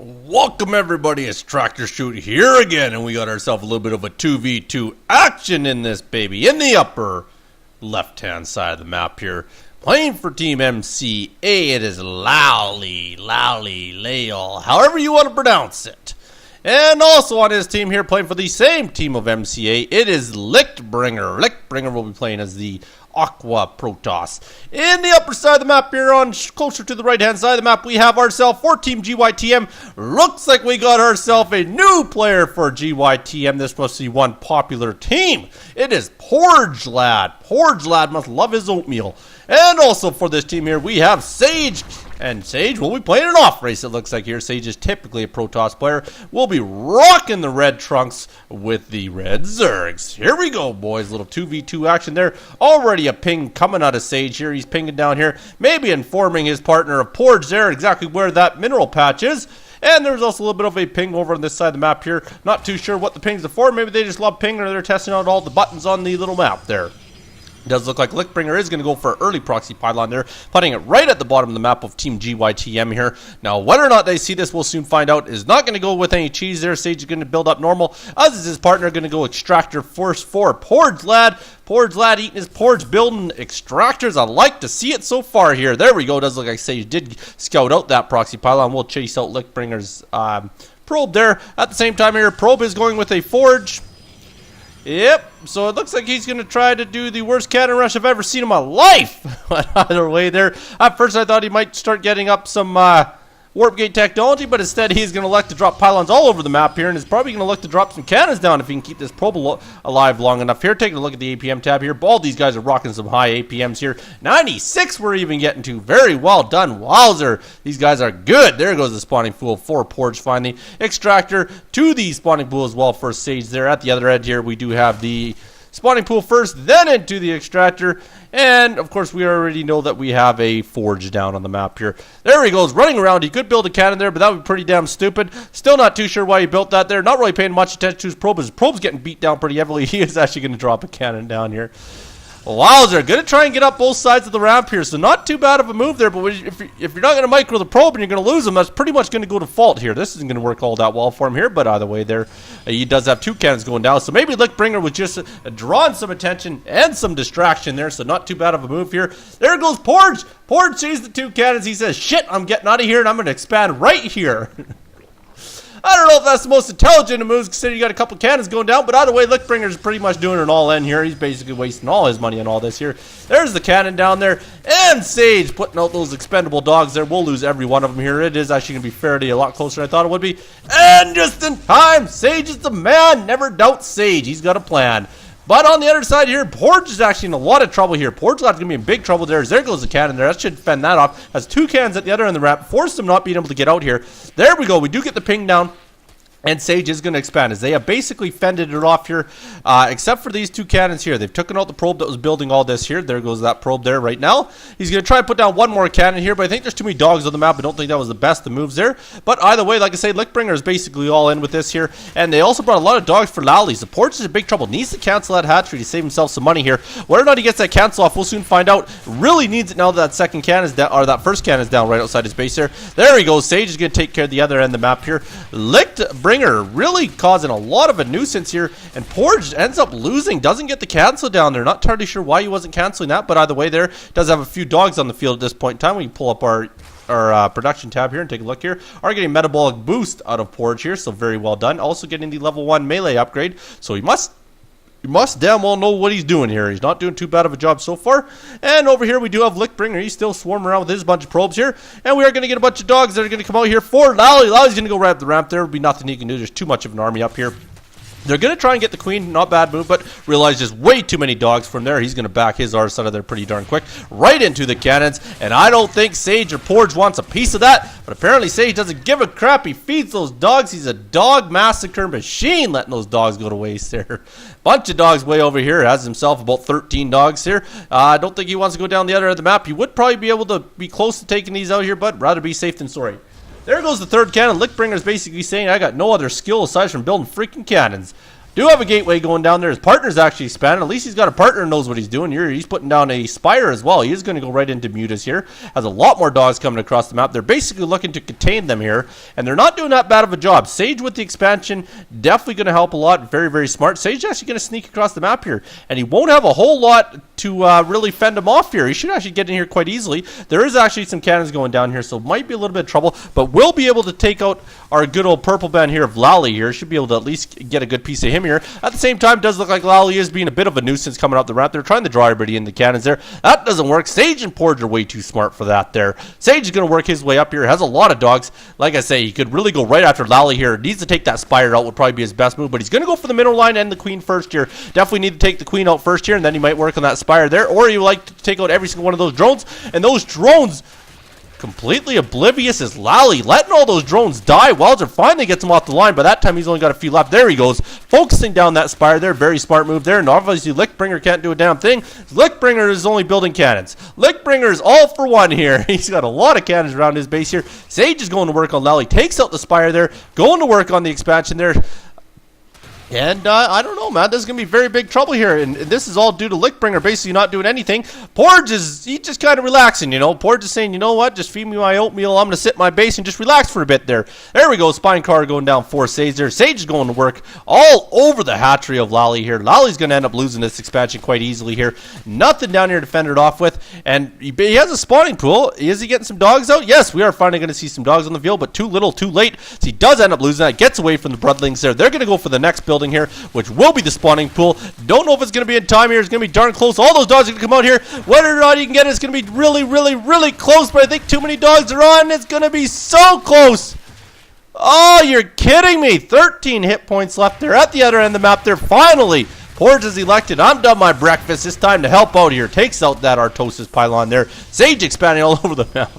Welcome everybody, it's tractorchute here again, and we got ourselves a little bit of a 2v2 action in this baby. In the upper left-hand side of the map here, playing for Team MCA, it is Lalle, however you want to pronounce it. And also on his team here, playing for the same team of MCA, it is Lichtbringer. Lichtbringer will be playing as the Aqua Protoss. In the upper side of the map here, on closer to the right hand side of the map, we have ourselves for Team GyTm. Looks like we got ourselves a new player for GyTm. This must be one popular team. It is Porridgelad. Porridgelad must love his oatmeal. And also for this team here, we have Sage. And Sage will be playing an off race, it looks like here. Sage is typically a Protoss player. We'll be rocking the red trunks with the red Zergs. Here we go, boys. Little 2v2 action there. Already a ping coming out of Sage here. He's pinging down here. Maybe informing his partner of Porridge there exactly where that mineral patch is. And there's also a little bit of a ping over on this side of the map here. Not too sure what the pings are for. Maybe they just love ping or they're testing out all the buttons on the little map there. It does look like Lichtbringer is going to go for early proxy pylon there, putting it right at the bottom of the map of Team GyTm here. Now, whether or not they see this, we'll soon find out. Is not going to go with any cheese there. Sage is going to build up normal, as is his partner going to go extractor first for Porridgelad. Porridgelad eating his porridge, building extractors. I like to see it so far here. There we go. Does look like Sage did scout out that proxy pylon. We'll chase out Lichtbringer's probe there. At the same time here, probe is going with a forge. Yep, so it looks like he's going to try to do the worst cannon rush I've ever seen in my life. But either way there, at first I thought he might start getting up some warp gate technology, but instead he's going to elect to drop pylons all over the map here, and is probably going to look to drop some cannons down if he can keep this probe alive long enough here. Taking a look at the APM tab here, all these guys are rocking some high APMs here. 96 we're even getting to. Very well done. Wowzer. These guys are good. There goes the spawning pool for Porridge finally. Extractor to the spawning pool as well for Sage there. At the other end here, we do have the spawning pool first, then into the extractor. And, of course, we already know that we have a forge down on the map here. There he goes, running around. He could build a cannon there, but that would be pretty damn stupid. Still not too sure why he built that there. Not really paying much attention to his probe. His probe's getting beat down pretty heavily. He is actually going to drop a cannon down here. Wowzer, going to try and get up both sides of the ramp here, so not too bad of a move there, but if you're not going to micro the probe and you're going to lose him, that's pretty much going to go to fault here. This isn't going to work all that well for him here, but either way there, he does have two cannons going down, so maybe Lichtbringer was just drawing some attention and some distraction there, so not too bad of a move here. There goes Porridge. Porridge sees the two cannons. He says, shit, I'm getting out of here, and I'm going to expand right here. I don't know if that's the most intelligent of moves, considering you got a couple cannons going down, but either way, Lichtbringer's pretty much doing an all-in here. He's basically wasting all his money on all this here. There's the cannon down there, and Sage putting out those expendable dogs there. We'll lose every one of them here. It is actually going to be fairly a lot closer than I thought it would be. And just in time, Sage is the man. Never doubt Sage. He's got a plan. But on the other side here, Porridge is actually in a lot of trouble here. Porridge's going to be in big trouble there. There goes the cannon there. That should fend that off. Has two cannons at the other end of the ramp. Forced him not being able to get out here. There we go. We do get the ping down. And Sage is going to expand as they have basically fended it off here, except for these two cannons here. They've taken out the probe that was building all this here. There goes that probe there right now. He's going to try and put down one more cannon here, but I think there's too many dogs on the map. I don't think that was the best of moves there. But either way, like I say, Lichtbringer is basically all in with this here. And they also brought a lot of dogs for Lalle. The Porch is in big trouble. Needs to cancel that hatchery to save himself some money here. Whether or not he gets that cancel off, we'll soon find out. Really needs it now that second cannon is down, or that first cannon is down right outside his base there. There he goes. Sage is going to take care of the other end of the map here. Lichtbringer really causing a lot of a nuisance here, and Porridge ends up losing, doesn't get the cancel down there. Not entirely sure why he wasn't canceling that, but either way there, does have a few dogs on the field at this point in time. We can pull up our production tab here and take a look here. Are getting metabolic boost out of Porridge here, so very well done. Also getting the level 1 melee upgrade, so he must damn well know what he's doing here. He's not doing too bad of a job so far. And over here we do have Lichtbringer. He's still swarming around with his bunch of probes here. And we are going to get a bunch of dogs that are going to come out here for Lalle. Lalle's going to go right up the ramp. There will be nothing he can do. There's too much of an army up here. They're going to try and get the queen. Not bad move, but realize just way too many dogs from there. He's going to back his arse out of there pretty darn quick. Right into the cannons. And I don't think Sage or Porridge wants a piece of that. But apparently Sage doesn't give a crap. He feeds those dogs. He's a dog massacre machine, letting those dogs go to waste there. Bunch of dogs way over here. Has himself about 13 dogs here. I don't think he wants to go down the other end of the map. He would probably be able to be close to taking these out here, but rather be safe than sorry. There goes the third cannon. Lichtbringer is basically saying, I got no other skill aside from building freaking cannons. Do have a gateway going down there. His partner's actually expanding. At least he's got a partner who knows what he's doing here. He's putting down a spire as well. He is going to go right into mutas here. Has a lot more dogs coming across the map. They're basically looking to contain them here, and they're not doing that bad of a job. Sage with the expansion, definitely going to help a lot. Very, very smart. Sage actually going to sneak across the map here, and he won't have a whole lot to really fend him off here. He should actually get in here quite easily. There is actually some cannons going down here, so might be a little bit of trouble, but we'll be able to take out our good old purple band here of Lalle here. Should be able to at least get a good piece of him here. At the same time, it does look like Lalle is being a bit of a nuisance coming up the ramp. They're trying to draw everybody in the cannons there. That doesn't work. Sage and Porridge are way too smart for that there. Sage is going to work his way up here. Has a lot of dogs. Like I say, he could really go right after Lalle here. Needs to take that spire out, would probably be his best move, but he's going to go for the middle line and the queen first here. Definitely need to take the queen out first here, and then he might work on that spire there, or he would like to take out every single one of those drones, and those drones completely oblivious as Lalle, letting all those drones die. Welzer finally gets him off the line. By that time, he's only got a few left. There he goes, focusing down that spire there. Very smart move there. And obviously, Lichtbringer can't do a damn thing. Lichtbringer is only building cannons. Lichtbringer is all for one here. He's got a lot of cannons around his base here. Sage is going to work on Lalle. Takes out the spire there. Going to work on the expansion there. And I don't know, man. This is going to be very big trouble here. And this is all due to Lichtbringer basically not doing anything. Porridge is, he's just kind of relaxing, you know. Porridge is saying, you know what, just feed me my oatmeal. I'm going to sit in my base and just relax for a bit there. There we go. Spine car going down for Sage there. Sage is going to work all over the hatchery of Lalle here. Lalle's going to end up losing this expansion quite easily here. Nothing down here to fend it off with. And he has a spawning pool. Is he getting some dogs out? Yes, we are finally going to see some dogs on the field, but too little, too late. So he does end up losing that. Gets away from the Bloodlings there. They're going to go for the next build here, which will be the spawning pool. Don't know if it's going to be in time here. It's going to be darn close. All those dogs are going to come out here. Whether or not you can get it, it's going to be really, really, really close, but I think too many dogs are on. It's going to be so close. Oh, you're kidding me. 13 hit points left there at the other end of the map there. Finally, Porridge is elected. I'm done my breakfast. It's time to help out here. Takes out that Artosis pylon there. Sage expanding all over the map.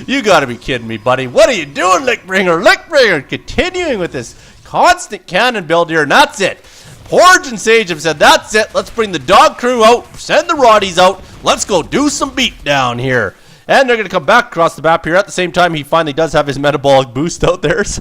You got to be kidding me, buddy. What are you doing, Lichtbringer? Lichtbringer continuing with this constant cannon build here, and that's it. Porridge and Sage have said, that's it. Let's bring the dog crew out, send the Roddies out. Let's go do some beat down here. And they're going to come back across the map here. At the same time, he finally does have his metabolic boost out there. So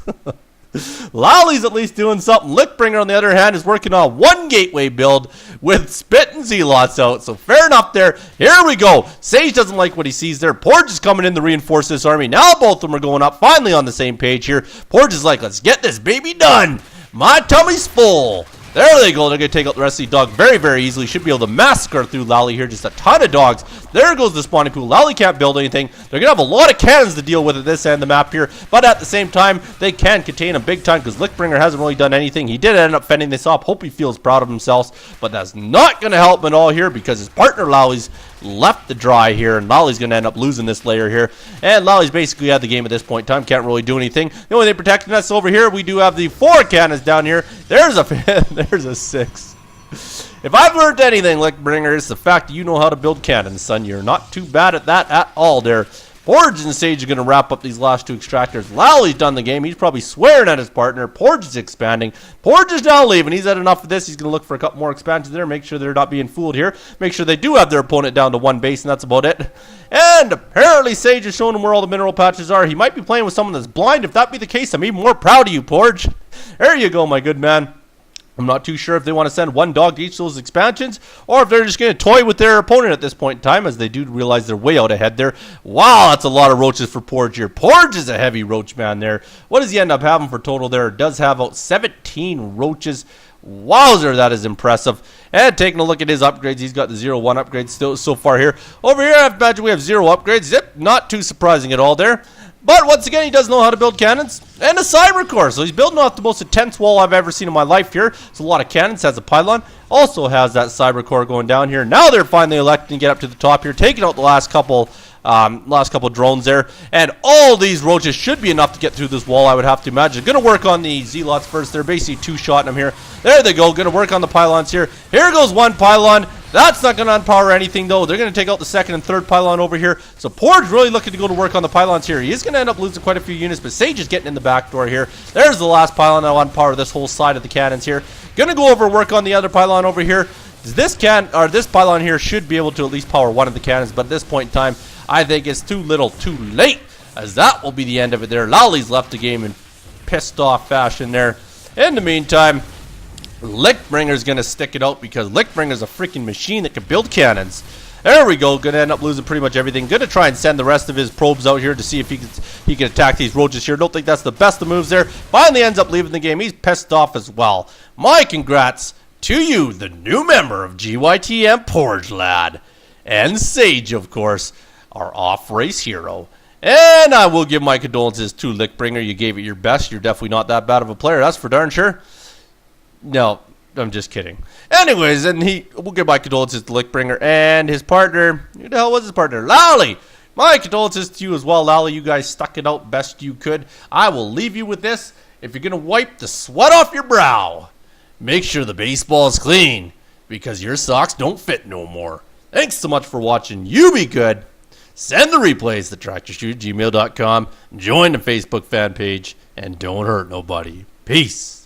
Lalle's at least doing something. Lichtbringer, on the other hand, is working on one gateway build with Spit and Zealots out. So fair enough there. Here we go. Sage doesn't like what he sees there. Porridge is coming in to reinforce this army. Now both of them are going up, finally on the same page here. Porridge is like, let's get this baby done. My tummy's full. There they go. They're going to take out the rest of the dog very, very easily. Should be able to massacre through Lalle here. Just a ton of dogs. There goes the spawning pool. Lalle can't build anything. They're going to have a lot of cannons to deal with at this end of the map here. But at the same time, they can contain them big time because Lichtbringer hasn't really done anything. He did end up fending this off. Hope he feels proud of himself. But that's not going to help him at all here because his partner Lalle's left to dry here. And Lalle's going to end up losing this layer here. And Lalle's basically had the game at this point in time. Can't really do anything. The only thing protecting us over here, we do have the 4 cannons down here. There's a there's a 6. If I've learned anything, Lichtbringer, it's the fact that you know how to build cannons, son. You're not too bad at that at all there. Porridge and Sage are going to wrap up these last 2 extractors. Lalle's done the game. He's probably swearing at his partner. Porridge is expanding. Porridge is now leaving. He's had enough of this. He's going to look for a couple more expansions there. Make sure they're not being fooled here. Make sure they do have their opponent down to 1 base, and that's about it. And apparently Sage is showing him where all the mineral patches are. He might be playing with someone that's blind. If that be the case, I'm even more proud of you, Porridge. There you go, my good man. I'm not too sure if they want to send 1 dog to each of those expansions or if they're just going to toy with their opponent at this point in time, as they do realize they're way out ahead there. Wow, that's a lot of roaches for Porridge here. Porridge is a heavy roach man there. What does he end up having for total there? It does have about 17 roaches. Wowzer, that is impressive. And taking a look at his upgrades, he's got the 0-1 upgrades still so far here. Over here, I imagine we have 0 upgrades. Zip, not too surprising at all there. But once again, he does know how to build cannons and a cyber core. So he's building off the most intense wall I've ever seen in my life here. It's a lot of cannons, has a pylon, also has that cyber core going down here. Now they're finally electing to get up to the top here, taking out the last couple drones there. And all these roaches should be enough to get through this wall, I would have to imagine. Going to work on the Zealots first. They're basically 2-shotting them here. There they go. Going to work on the pylons here. Here goes 1 pylon. That's not going to unpower anything, though. They're going to take out the 2nd and 3rd pylon over here. So Porridge really looking to go to work on the pylons here. He is going to end up losing quite a few units, but Sage is getting in the back door here. There's the last pylon that'll unpower this whole side of the cannons here. Going to go over work on the other pylon over here. This pylon here should be able to at least power 1 of the cannons, but at this point in time, I think it's too little too late, as that will be the end of it there. Lalle's left the game in pissed off fashion there. In the meantime, Lichtbringer's going to stick it out because Lichtbringer's a freaking machine that can build cannons. There we go. Going to end up losing pretty much everything. Going to try and send the rest of his probes out here to see if he can attack these roaches here. Don't think that's the best of moves there. Finally ends up leaving the game. He's pissed off as well. My congrats to you, the new member of GyTm, Porridgelad. And Sage, of course, our off-race hero. And I will give my condolences to Lichtbringer. You gave it your best. You're definitely not that bad of a player. That's for darn sure. No, I'm just kidding. Anyways, and we'll give my condolences to Lichtbringer and his partner. Who the hell was his partner? Lalle! My condolences to you as well, Lalle. You guys stuck it out best you could. I will leave you with this. If you're going to wipe the sweat off your brow, make sure the baseball is clean because your socks don't fit no more. Thanks so much for watching. You be good. Send the replays to tractorchute@gmail.com. Join the Facebook fan page. And don't hurt nobody. Peace.